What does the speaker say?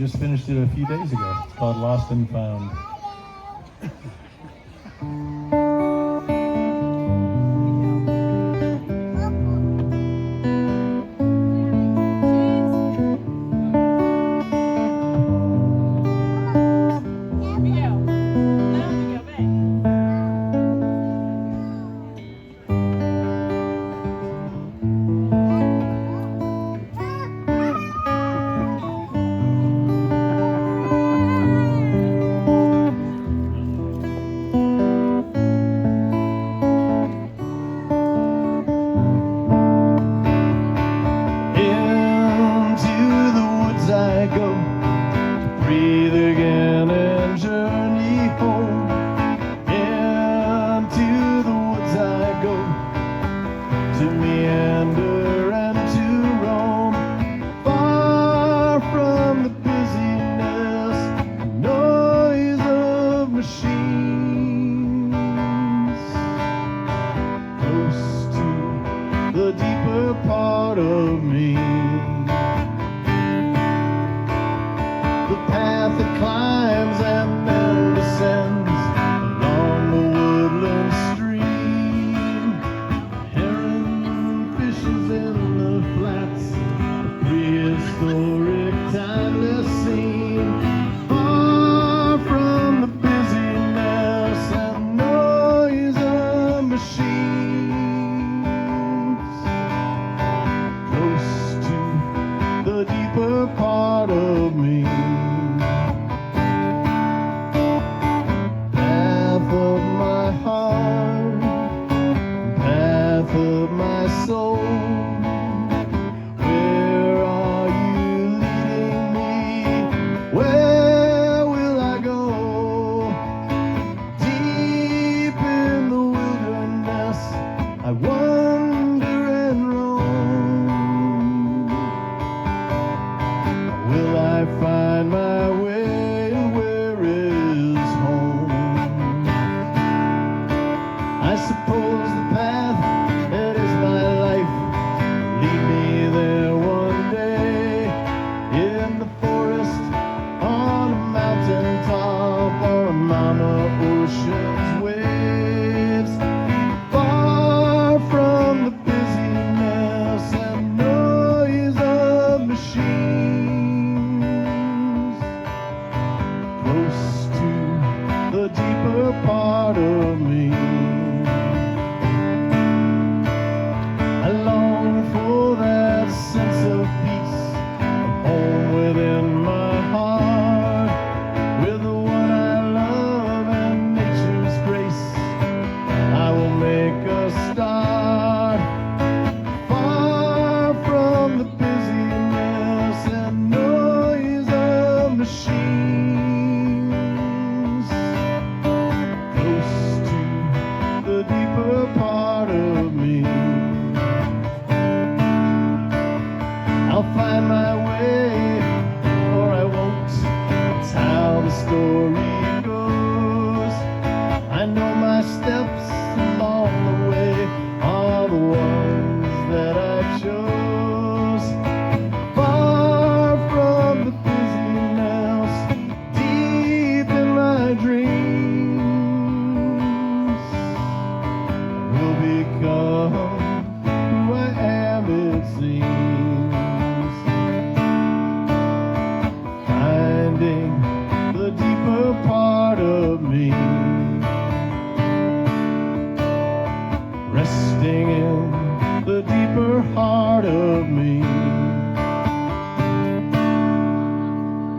Just finished it a few days ago. It's called Lost and Found. Breathe again and journey home. Into the woods I go, to meander and to roam, far from the busyness and noise of machines, close to the deeper part of me. The path that climbs and then descends along the woodland stream. Heron fishes in the flats, a prehistoric timeless scene. Far from the busyness and noise of machines, close to the deeper part of me. Of my soul, where are you leading me? Where will I go? Deep in the wilderness, I wander and roam. Will I find my way, and where is home? I suppose the path that is my life lead me there one day, in the forest, on a mountain top, or a mama ocean's waves, far from the busyness and noise of machines, close to the deeper part of me. I long for that sense of peace, of home within my heart, with the one I love and nature's grace. I will make a start, far from the busyness and noise of machines, close to the deeper part of me. I'll find my way, or I won't. That's how the story goes. I know my steps along the way are the ones that I chose. Far from the busyness, deep in my dreams, will become who I am, it seems. Finding the deeper part of me, resting in the deeper heart of me.